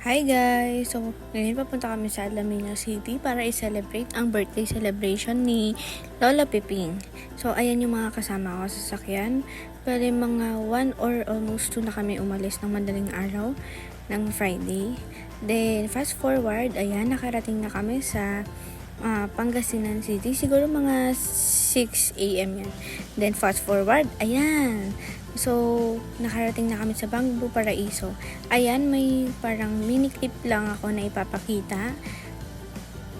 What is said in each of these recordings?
Hi guys! So, ngayon papunta kami sa Alameda City para i-celebrate ang birthday celebration ni Lola Piping. So, ayan yung mga kasama ko sa sasakyan. Bale, mga 1 or almost 2 na kami umalis ng madaling araw ng Friday. Then, fast forward, ayan, nakarating na kami sa Pangasinan City. Siguro mga 6 a.m. yan. Then, fast forward, ayan. So, nakarating na kami sa Bangbo Paraiso. Ayan, may parang mini clip lang ako na ipapakita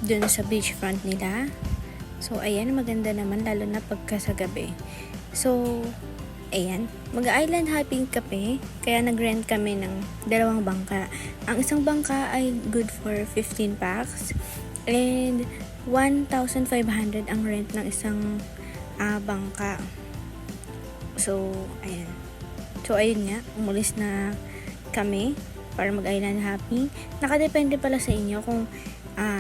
dun sa beachfront nila. So, ayan, maganda naman lalo na pagka sa gabi. So, ayan, mag-island hopping kami, kaya nag-rent kami ng 2 bangka. Ang isang bangka ay good for 15 packs and 1,500 ang rent ng isang bangka. So, ayan. So, ayun nga. Umulis na kami para mag-island hopping. Nakadepende pala sa inyo kung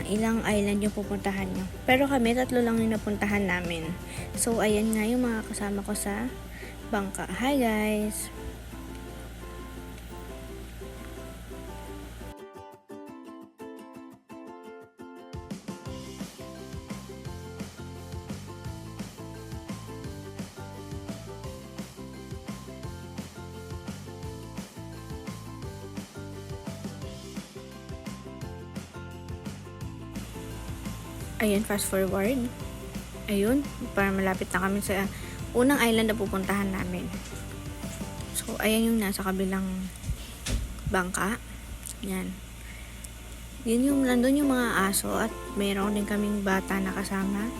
ilang island yung pupuntahan nyo. Pero kami, 3 lang yung napuntahan namin. So, ayan nga yung mga kasama ko sa bangka. Hi, guys! Ayan, fast forward. Ayun, para malapit na kami sa unang island na pupuntahan namin. So, ayan yung nasa kabilang bangka. Yan. Yun yung, nandun yung mga aso at mayroon din kaming bata na kasama.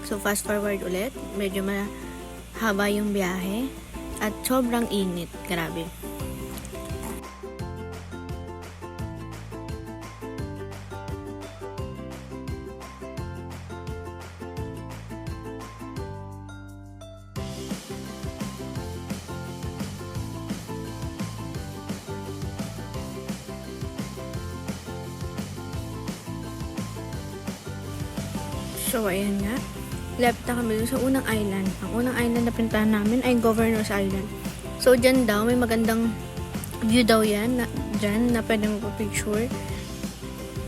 So, fast forward ulit. Medyo mahaba yung biyahe. At sobrang init. Grabe. So, ayan nga. Left na kami dun sa unang island. Ang unang island na pinuntahan namin ay Governor's Island. So, dyan daw, may magandang view daw yan. Dyan, na pwede magpa-picture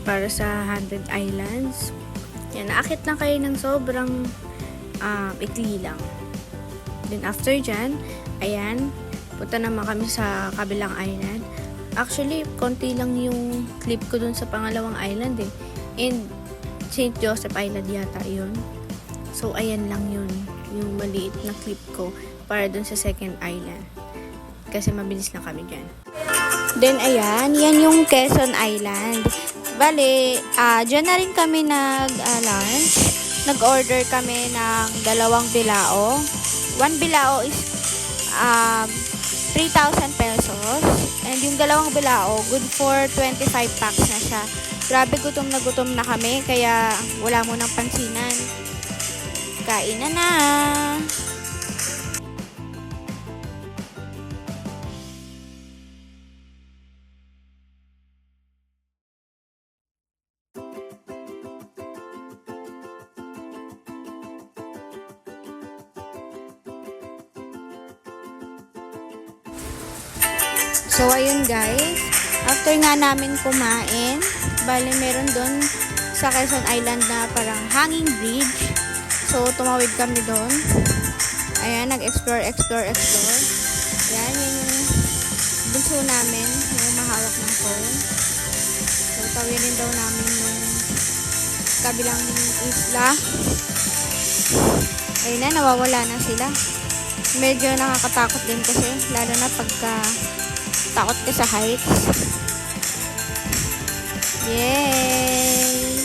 para sa 100 Islands. Yan, naakit lang kayo ng sobrang ikli lang. Then, after dyan, ayan, punta naman kami sa kabilang island. Actually, konti lang yung clip ko dun sa pangalawang island eh. And, St. Joseph Island yata yun. So, ayan lang yun. Yung maliit na clip ko para dun sa second island. Kasi mabilis lang kami dyan. Then, ayan. Yan yung Quezon Island. Bale, dyan na rin kami nag-lunch. Nag-order kami ng 2 bilao. 1 bilao is 3,000 pesos. And yung 2 bilao, good for 25 packs na siya. Grabe, gutom na kami, kaya wala mo nang pansinan. Kain na na! So, ayun guys. After nga namin kumain, bali meron doon sa Quezon Island na parang hanging bridge. So, tumawid kami doon. Ayan, nag-explore. Ayan, yun yung bunso namin, yung mahawak ng phone. So, tawirin daw namin yung kabilang isla. Ayun na, nawawala na sila. Medyo nakakatakot din kasi, lalo na pagka takot ka sa heights. Yay!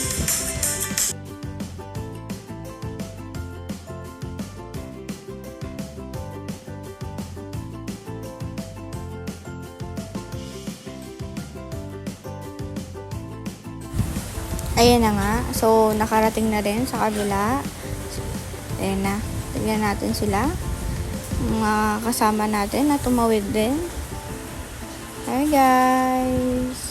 Ayan na nga. So, nakarating na rin sa kabila. Ayan na. Tignan natin sila. Mga kasama natin na tumawid din. Hi guys!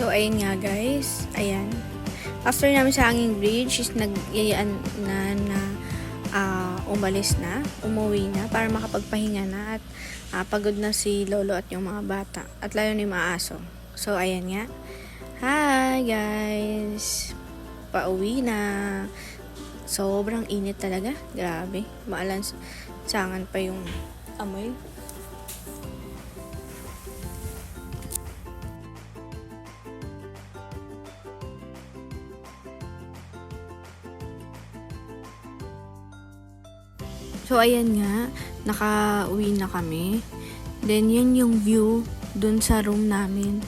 So, ayun nga guys. Ayan. After namin sa hanging bridge, is nagyayaan na umalis na, umuwi na para makapagpahinga na at pagod na si lolo at yung mga bata at lalo na yung mga aso. So, ayan nga. Hi guys! Pauwi na. Sobrang init talaga. Grabe. Maalansangan pa yung amoy. So, ayan nga, nakauwi na kami. Then, yan yung view dun sa room namin.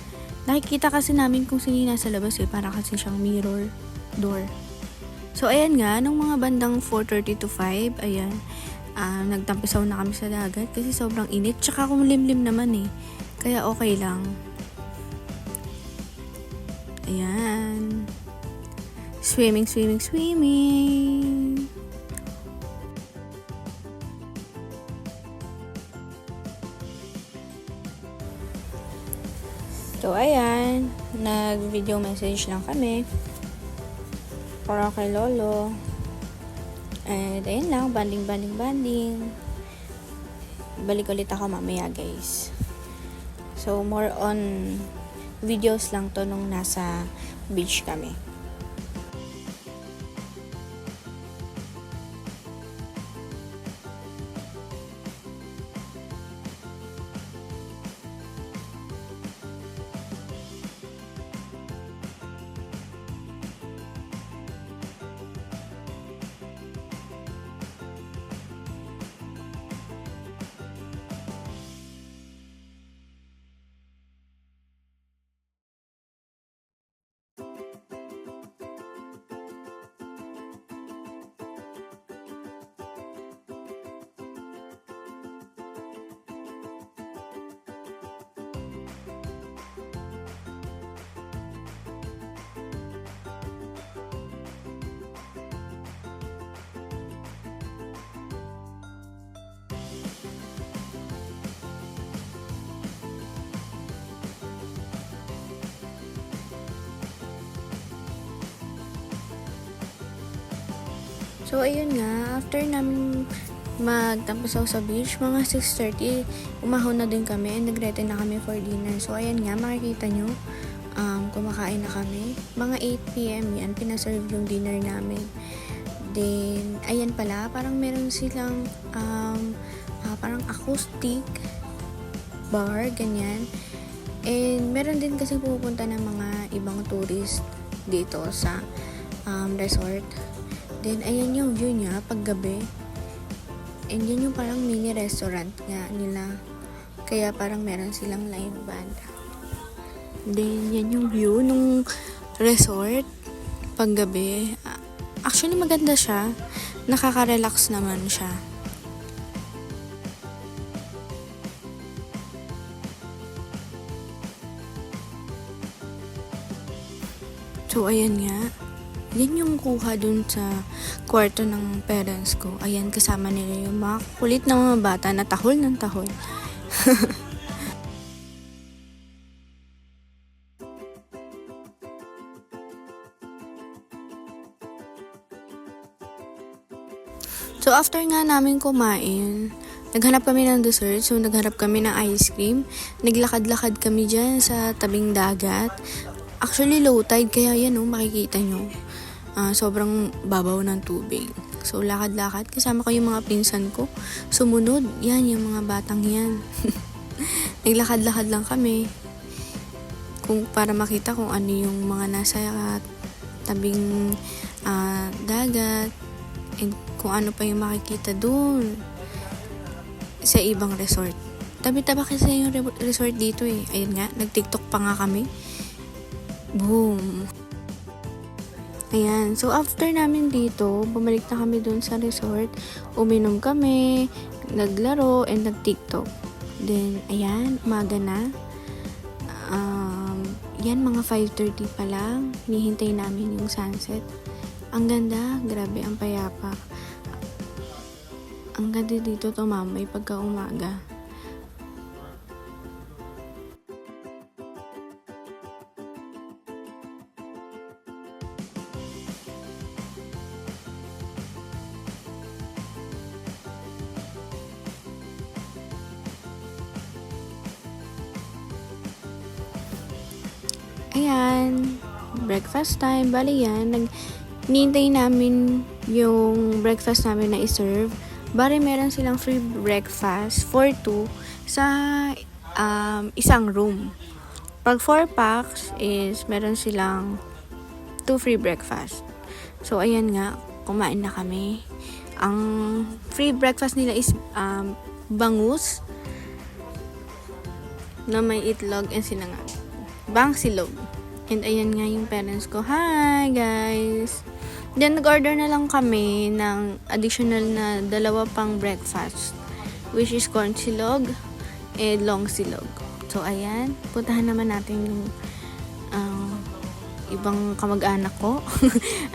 Nakikita kasi namin kung sino nasa labas para kasi siyang mirror door. So, ayan nga, nung mga bandang 4:30 to 5, ayan, nagtampisaw na kami sa dagat kasi sobrang init. Tsaka kumulimlim naman kaya okay lang. Ayan. Swimming. So, ayan. Nag-video message lang kami. Para kay lolo. And, ayun lang. Banding. Balik ulit ako mamaya, guys. So, more on videos lang to nung nasa beach kami. So, ayun nga, after namin magtampisaw sa beach, mga 6:30, umahon na din kami and nag-ready na kami for dinner. So, ayan nga, makikita nyo, kumakain na kami. Mga 8 p.m. yan, pinaserve yung dinner namin. Then, ayan pala, parang meron silang parang acoustic bar, ganyan. And, meron din kasi pupunta ng mga ibang tourist dito sa resort. Then, ayan yung view niya paggabi. And yan yung parang mini restaurant nga nila. Kaya parang meron silang live band. Then, yan yung view nung resort paggabi. Actually, maganda siya. Nakaka-relax naman siya. So, ayan nga. Yan yung kuha dun sa kwarto ng parents ko. Ayan, kasama nila yung mga kulit na mga bata na tahol ng tahol. So, after nga namin kumain, naghanap kami ng dessert. So, naghanap kami ng ice cream. Naglakad-lakad kami dyan sa tabing dagat. Actually, low tide, kaya yan makikita nyo. Sobrang babaw ng tubig. So, lakad-lakad. Kasama ko yung mga pinsan ko. Sumunod. Yan, yung mga batang yan. Naglakad-lakad lang kami. Para makita kung ano yung mga nasa tabing dagat. And kung ano pa yung makikita dun sa ibang resort. Tabi-taba kasi yung resort dito Ayun nga, nag-TikTok pa nga kami. Boom! Ayan. So, after namin dito, bumalik na kami dun sa resort. Uminom kami, naglaro, and nag-TikTok. Then, ayan, umaga na. Yan, mga 5:30 pa lang. Hinihintay namin yung sunset. Ang ganda. Grabe, ang payapa. Ang ganda dito tumambay pagka umaga. Ayan, breakfast time. Bali yan, nintay namin yung breakfast namin na iserve. Bali meron silang free breakfast for 2 sa isang room. Pag 4 packs is meron silang 2 free breakfast. So, ayan nga, kumain na kami. Ang free breakfast nila is bangus na may itlog and sinangag. Bangsilog. And ayan nga yung parents ko. Hi, guys! Then, nag-order na lang kami ng additional na 2 pang breakfast, which is corn silog and long silog. So, ayan. Puntahan naman natin yung ibang kamag-anak ko.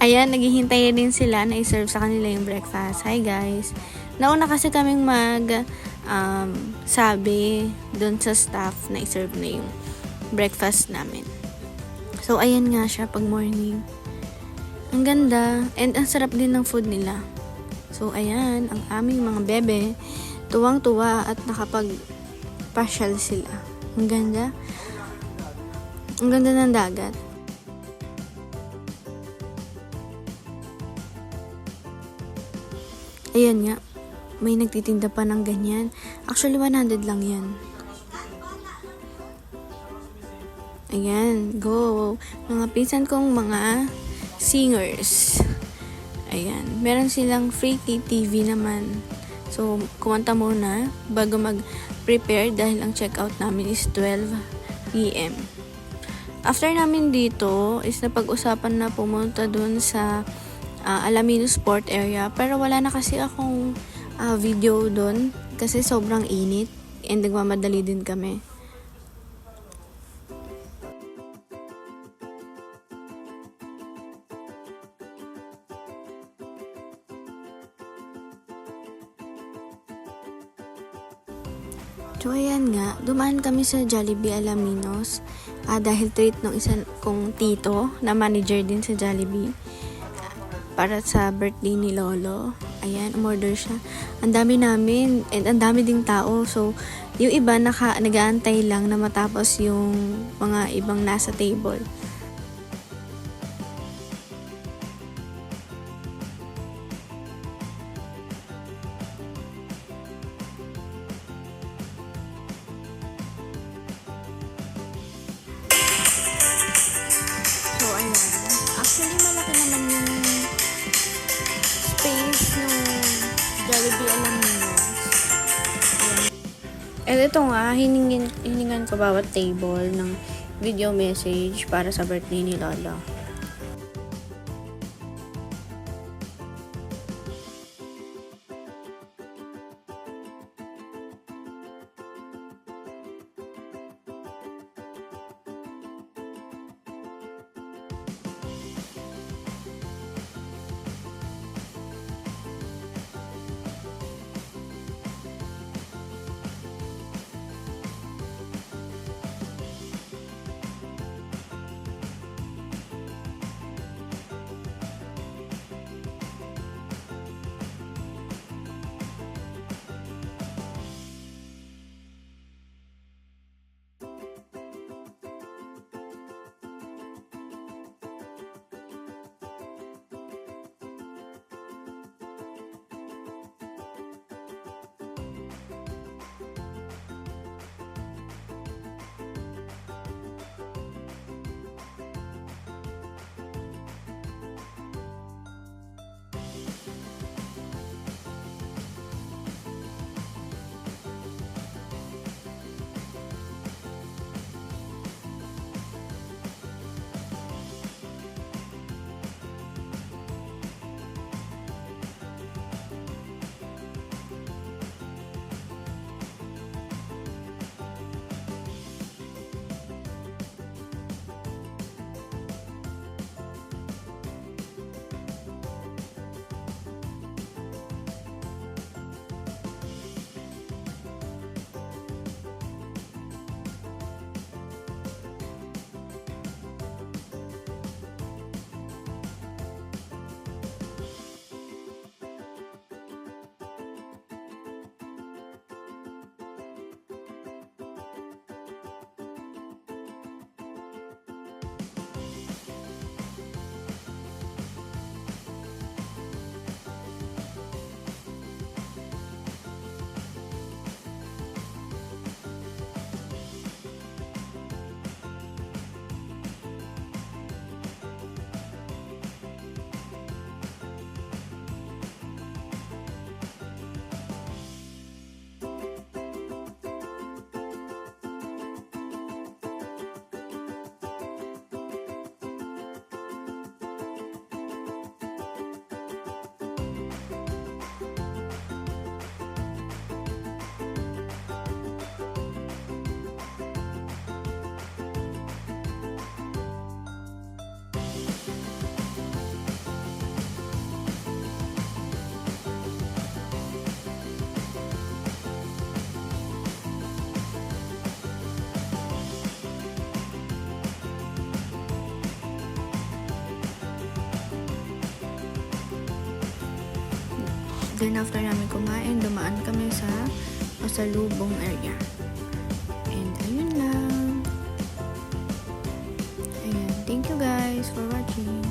Ayan, naghihintay din sila na i-serve sa kanila yung breakfast. Hi, guys! Nauna kasi kaming sabi doon sa staff na i-serve na yung breakfast namin. So, ayan nga siya pag morning. Ang ganda. And ang sarap din ng food nila. So, ayan, ang aming mga bebe, tuwang-tuwa at nakapag-pasyal sila. Ang ganda. Ang ganda ng dagat. Ayan nga. May nagtitinda pa ng ganyan. Actually, 100 lang yan. Ayan, go! Mga pinsan kong mga singers. Ayan, meron silang free KTV naman. So, kumanta muna bago mag-prepare dahil ang checkout namin is 12 p.m. After namin dito, is napag-usapan na pumunta dun sa Alaminos Sport Area. Pero wala na kasi akong video dun kasi sobrang init and nagmamadali din kami. So, ayan nga, dumaan kami sa Jollibee Alaminos dahil treat ng isa kong tito na manager din sa Jollibee para sa birthday ni Lolo. Ayan, umorder siya. Ang dami namin and ang dami ding tao. So, yung iba nag-aantay lang na matapos yung mga ibang nasa table. So, ayan. Actually, malaki naman yung space ng Jollibee Alaminos. And ito nga, hiningan ko bawat table ng video message para sa birthday ni Lola. Then after namin kumain, dumaan kami sa pasalubong area. And ayun lang. Ayan, thank you guys for watching.